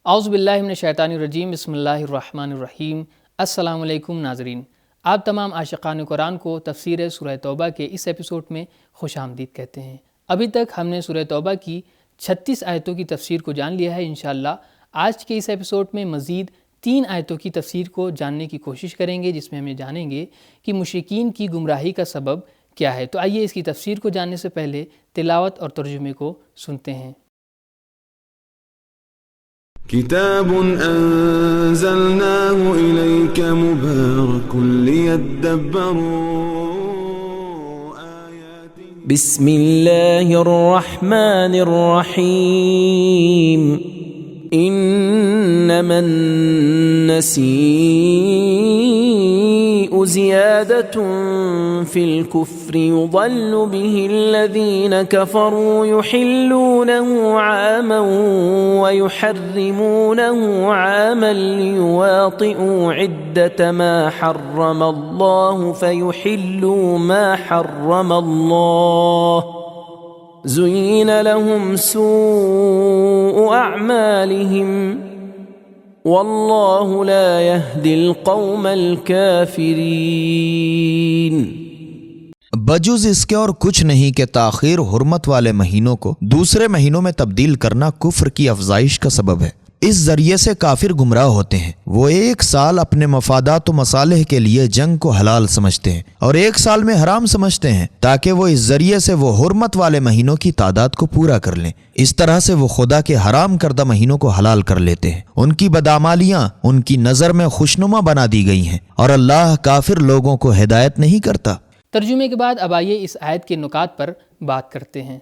اعوذ باللہ من الشیطان الرجیم، بسم اللہ الرحمن الرحیم۔ السلام علیکم ناظرین، آپ تمام عاشقان قرآن کو تفسیر سورہ توبہ کے اس ایپیسوڈ میں خوش آمدید کہتے ہیں۔ ابھی تک ہم نے سورہ توبہ کی 36 آیتوں کی تفسیر کو جان لیا ہے۔ انشاءاللہ آج کے اس ایپیسوڈ میں مزید 3 آیتوں کی تفسیر کو جاننے کی کوشش کریں گے، جس میں ہمیں جانیں گے کہ مشرکین کی گمراہی کا سبب کیا ہے۔ تو آئیے اس کی تفسیر کو جاننے سے پہلے تلاوت اور ترجمے کو سنتے ہیں۔ کتاب انزلناه الیک مبارک لیدبروا آیاته بسم اللہ الرحمن الرحیم انما النسیء زیادة فی الكفر یضل به الذین کفروا یحلونه عاما ويحرمونه عاما ليواطئوا عدة ما حرم الله فيحلوا ما حرم الله زين لهم سوء أعمالهم والله لا يهدي القوم الكافرين۔ بجز اس کے اور کچھ نہیں کہ تاخیر حرمت والے مہینوں کو دوسرے مہینوں میں تبدیل کرنا کفر کی افزائش کا سبب ہے۔ اس ذریعے سے کافر گمراہ ہوتے ہیں۔ وہ 1 سال اپنے مفادات و مصالح کے لیے جنگ کو حلال سمجھتے ہیں اور 1 سال میں حرام سمجھتے ہیں، تاکہ وہ اس ذریعے سے وہ حرمت والے مہینوں کی تعداد کو پورا کر لیں۔ اس طرح سے وہ خدا کے حرام کردہ مہینوں کو حلال کر لیتے ہیں۔ ان کی بدعمالیاں ان کی نظر میں خوشنما بنا دی گئی ہیں اور اللہ کافر لوگوں کو ہدایت نہیں کرتا۔ ترجمے کے بعد اب آئیے اس آیت کے نکات پر بات کرتے ہیں۔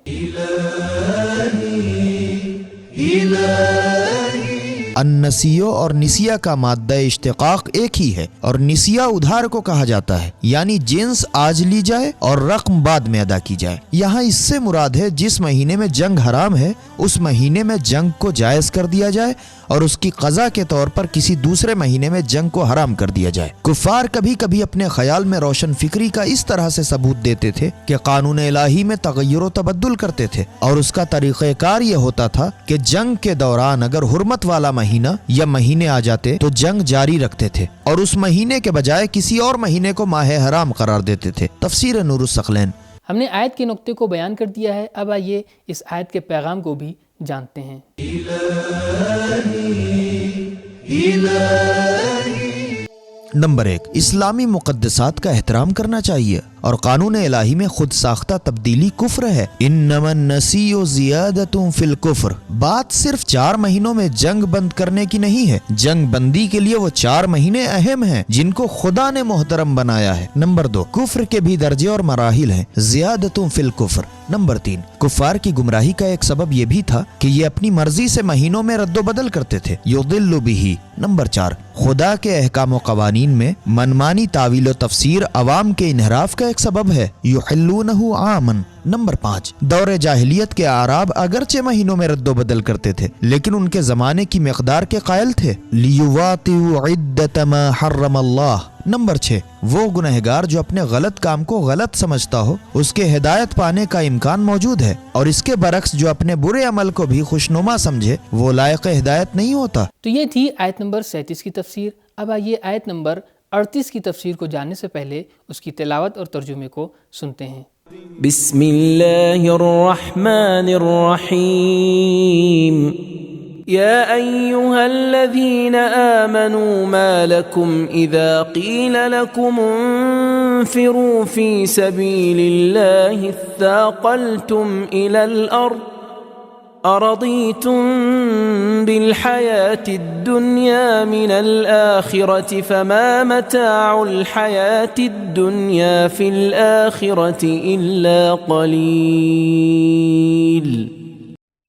النسیو اور نسیہ کا مادہ اشتقاق ایک ہی ہے، اور نسیہ ادھار کو کہا جاتا ہے، یعنی جنس آج لی جائے اور رقم بعد میں ادا کی جائے۔ یہاں اس سے مراد ہے جس مہینے میں جنگ حرام ہے اس مہینے میں جنگ کو جائز کر دیا جائے اور اس کی قضا کے طور پر کسی دوسرے مہینے میں جنگ کو حرام کر دیا جائے۔ کفار کبھی کبھی اپنے خیال میں روشن فکری کا اس طرح سے ثبوت دیتے تھے کہ قانون الہی میں تغیر و تبدل کرتے تھے، اور اس کا طریقہ کار یہ ہوتا تھا کہ جنگ کے دوران اگر حرمت والا مہینہ یا مہینے آ جاتے تو جنگ جاری رکھتے تھے اور اس مہینے کے بجائے کسی اور مہینے کو ماہ حرام قرار دیتے تھے۔ تفسیر نور الثقلین۔ ہم نے آیت کے نقطے کو بیان کر دیا ہے، اب آئیے اس آیت کے پیغام کو بھی جانتے ہیں۔ نمبر 1، اسلامی مقدسات کا احترام کرنا چاہیے، اور قانون الہی میں خود ساختہ تبدیلی کفر ہے۔ انما النسیء زیادۃ فی الکفر۔ بات صرف 4 مہینوں میں جنگ بند کرنے کی نہیں ہے، جنگ بندی کے لیے وہ 4 مہینے اہم ہیں جن کو خدا نے محترم بنایا ہے۔ نمبر 2، کفر کے بھی درجے اور مراحل ہیں، زیادۃ فی الکفر۔ نمبر 3، کفار کی گمراہی کا ایک سبب یہ بھی تھا کہ یہ اپنی مرضی سے مہینوں میں رد و بدل کرتے تھے، یضل بہ۔ نمبر 4، خدا کے احکام و قوانین میں منمانی تعویل و تفسیر عوام کے انحراف کا ایک سبب ہے، یحلونہ عاماً۔ نمبر 5، دور جاہلیت کے اعراب اگرچہ مہینوں میں رد و بدل کرتے تھے لیکن ان کے زمانے کی مقدار کے قائل تھے، لیواطئوا عدۃ ما حرم اللہ۔ نمبر 6، وہ گنہگار جو اپنے غلط کام کو غلط سمجھتا ہو اس کے ہدایت پانے کا امکان موجود ہے، اور اس کے برعکس جو اپنے برے عمل کو بھی خوشنما سمجھے وہ لائق ہدایت نہیں ہوتا۔ تو یہ تھی آیت نمبر 37 کی تفسیر۔ اب آئیے آیت نمبر 38 کی تفسیر کو جاننے سے پہلے اس کی تلاوت اور ترجمے کو سنتے ہیں۔ بسم اللہ الرحمن الرحیم یا ایہا الذین آمنوا ما لکم اذا قیل لکم انفروا فی سبیل اللہ اثاقلتم الى الارض أرضيتم بالحياة الدنيا من الآخرة فما متاع الحياة الدنيا في الآخرة إلا قليل۔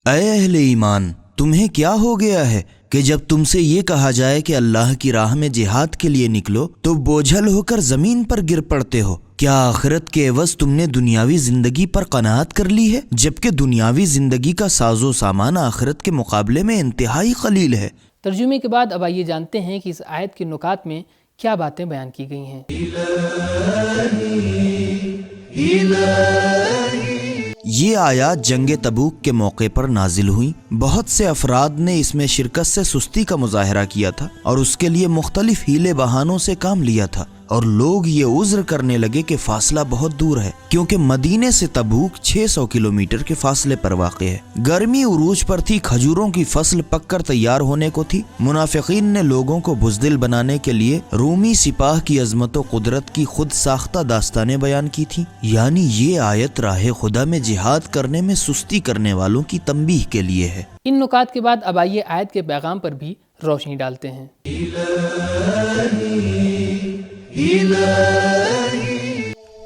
اے اہل ایمان، تمہیں کیا ہو گیا ہے کہ جب تم سے یہ کہا جائے کہ اللہ کی راہ میں جہاد کے لیے نکلو تو بوجھل ہو کر زمین پر گر پڑتے ہو؟ کیا آخرت کے عوض تم نے دنیاوی زندگی پر قناعت کر لی ہے، جبکہ دنیاوی زندگی کا ساز و سامان آخرت کے مقابلے میں انتہائی قلیل ہے۔ ترجمے کے بعد اب آئیے جانتے ہیں کہ اس آیت کے نکات میں کیا باتیں بیان کی گئی ہیں۔ یہ آیات جنگ تبوک کے موقع پر نازل ہوئیں۔ بہت سے افراد نے اس میں شرکت سے سستی کا مظاہرہ کیا تھا اور اس کے لیے مختلف ہیلے بہانوں سے کام لیا تھا، اور لوگ یہ عذر کرنے لگے کہ فاصلہ بہت دور ہے، کیونکہ مدینے سے تبوک 600 کلومیٹر کے فاصلے پر واقع ہے۔ گرمی عروج پر تھی، کھجوروں کی فصل پک کر تیار ہونے کو تھی۔ منافقین نے لوگوں کو بزدل بنانے کے لیے رومی سپاہ کی عظمت و قدرت کی خود ساختہ داستانیں بیان کی تھیں، یعنی یہ آیت راہ خدا میں جہاد کرنے میں سستی کرنے والوں کی تنبیہ کے لیے ہے۔ ان نکات کے بعد اب آئیے آیت کے پیغام پر بھی روشنی ڈالتے ہیں۔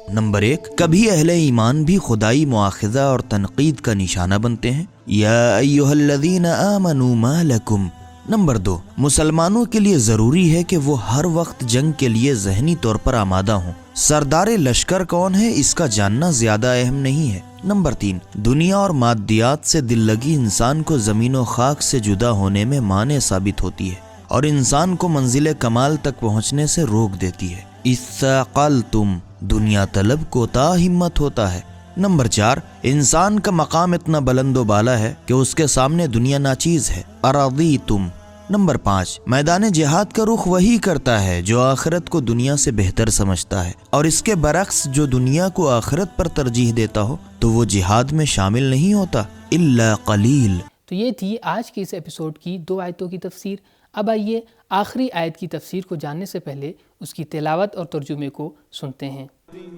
نمبر 1، کبھی اہل ایمان بھی خدائی مواخذہ اور تنقید کا نشانہ بنتے ہیں۔ یا ایھا الذین آمنوا ما لکم۔ نمبر 2، مسلمانوں کے لیے ضروری ہے کہ وہ ہر وقت جنگ کے لیے ذہنی طور پر آمادہ ہوں۔ سردار لشکر کون ہے اس کا جاننا زیادہ اہم نہیں ہے۔ نمبر 3، دنیا اور مادیات سے دل لگی انسان کو زمین و خاک سے جدا ہونے میں مانع ثابت ہوتی ہے اور انسان کو منزل کمال تک پہنچنے سے روک دیتی ہے۔ اثاقلتم، دنیا طلب کوتاہ ہمت ہوتا ہے۔ نمبر 4، انسان کا مقام اتنا بلند و بالا ہے کہ اس کے سامنے دنیا ناچیز ہے۔ ارضیتم۔ نمبر 5، میدان جہاد کا رخ وہی کرتا ہے جو آخرت کو دنیا سے بہتر سمجھتا ہے، اور اس کے برعکس جو دنیا کو آخرت پر ترجیح دیتا ہو تو وہ جہاد میں شامل نہیں ہوتا، الا قلیل۔ تو یہ تھی آج کی اس ایپیسوڈ کی 2 آیتوں کی تفسیر۔ اب آئیے آخری آیت کی تفسیر کو جاننے سے پہلے اس کی تلاوت اور ترجمے کو سنتے ہیں۔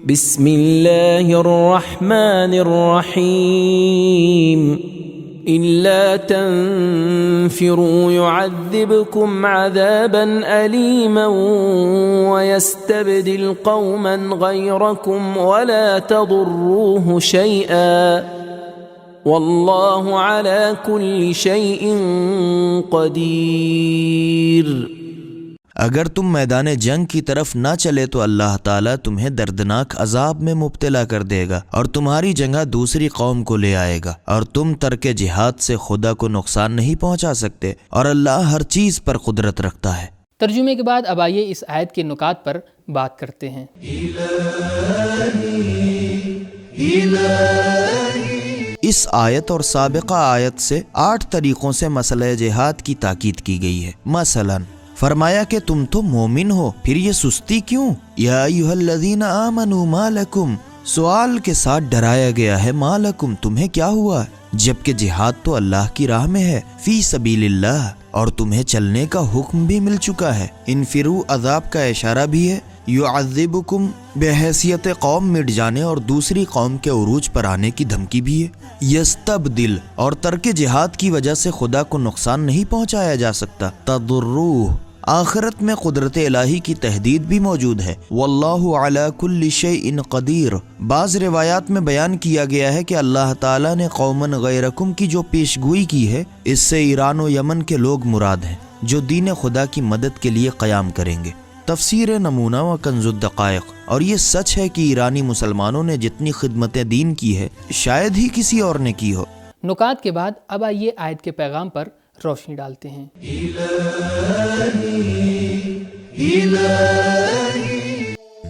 بسم اللہ الرحمن الرحیم إلا تنفروا يعذبكم عذابا أليما ويستبدل قوما غيركم ولا تضروه شيئا والله على كل شيء قدير۔ اگر تم میدان جنگ کی طرف نہ چلے تو اللہ تعالیٰ تمہیں دردناک عذاب میں مبتلا کر دے گا اور تمہاری جگہ دوسری قوم کو لے آئے گا، اور تم ترک جہاد سے خدا کو نقصان نہیں پہنچا سکتے، اور اللہ ہر چیز پر قدرت رکھتا ہے۔ ترجمے کے بعد اب آئیے اس آیت کے نکات پر بات کرتے ہیں۔ اس آیت اور سابقہ آیت سے 8 طریقوں سے مسئلہ جہاد کی تاکید کی گئی ہے۔ مثلاً فرمایا کہ تم تو مومن ہو، پھر یہ سستی کیوں؟ یا ایھا الذین آمنوا ما لکم، سوال کے ساتھ ڈرایا گیا ہے، ما لکم، تمہیں کیا ہوا؟ جبکہ جہاد تو اللہ کی راہ میں ہے، فی سبیل اللہ، اور تمہیں چلنے کا حکم بھی مل چکا ہے۔ انفروا عذاب کا اشارہ بھی ہے، یعذبکم بحیثیت قوم مٹ جانے اور دوسری قوم کے عروج پر آنے کی دھمکی بھی ہے۔ یستبدل، اور ترک جہاد کی وجہ سے خدا کو نقصان نہیں پہنچایا جا سکتا۔ تضروہ، آخرت میں قدرت الہی کی تہدید بھی موجود ہے۔ واللہ علی کل شیء قدیر، بعض روایات میں بیان کیا گیا ہے کہ اللہ تعالیٰ نے قومن غیرکم کی جو پیشگوئی کی ہے، اس سے ایران و یمن کے لوگ مراد ہیں جو دین خدا کی مدد کے لیے قیام کریں گے۔ تفسیر نمونہ و کنز الدقائق۔ اور یہ سچ ہے کہ ایرانی مسلمانوں نے جتنی خدمت دین کی ہے شاید ہی کسی اور نے کی ہو۔ نکات کے بعد اب آئیے آیت کے پیغام پر روشنی ڈالتے ہیں۔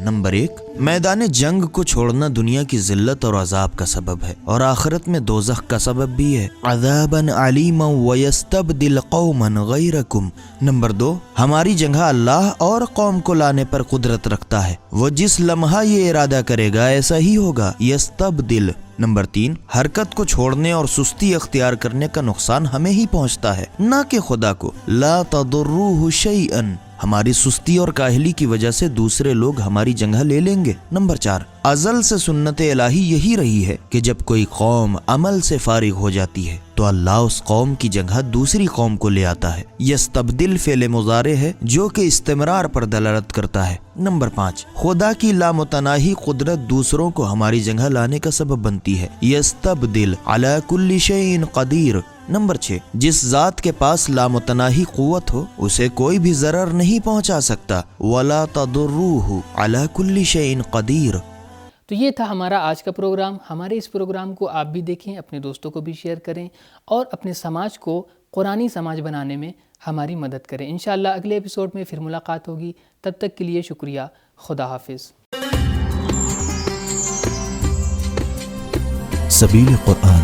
نمبر 1، میدان جنگ کو چھوڑنا دنیا کی ذلت اور عذاب کا سبب ہے اور آخرت میں دوزخ کا سبب بھی ہے۔ عذابا علیما ویستبدل قوما غیرکم۔ نمبر 2، ہماری جگہ اللہ اور قوم کو لانے پر قدرت رکھتا ہے، وہ جس لمحہ یہ ارادہ کرے گا ایسا ہی ہوگا، یستبدل۔ نمبر 3، حرکت کو چھوڑنے اور سستی اختیار کرنے کا نقصان ہمیں ہی پہنچتا ہے، نہ کہ خدا کو۔ لا تضروہ شیئا، ہماری سستی اور کاہلی کی وجہ سے دوسرے لوگ ہماری جگہ لے لیں گے۔ نمبر 4، ازل سے سنت الہی یہی رہی ہے کہ جب کوئی قوم عمل سے فارغ ہو جاتی ہے تو اللہ اس قوم کی جگہ دوسری قوم کو لے آتا ہے۔ یستبدل فعل مضارع ہے جو کہ استمرار پر دلالت کرتا ہے۔ نمبر 5، خدا کی لامتناہی قدرت دوسروں کو ہماری جگہ لانے کا سبب بنتی ہے۔ یستبدل علی کل شیء قدیر۔ نمبر 6، جس ذات کے پاس لامتناہی قوت ہو اسے کوئی بھی ضرر نہیں پہنچا سکتا۔ ولا تضروہ علی کل شیء قدیر۔ تو یہ تھا ہمارا آج کا پروگرام۔ ہمارے اس پروگرام کو آپ بھی دیکھیں، اپنے دوستوں کو بھی شیئر کریں اور اپنے سماج کو قرآنی سماج بنانے میں ہماری مدد کریں۔ انشاءاللہ اگلے ایپیسوڈ میں پھر ملاقات ہوگی، تب تک کے لیے شکریہ۔ خدا حافظ۔ سبیل قرآن،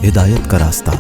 ہدایت کا راستہ۔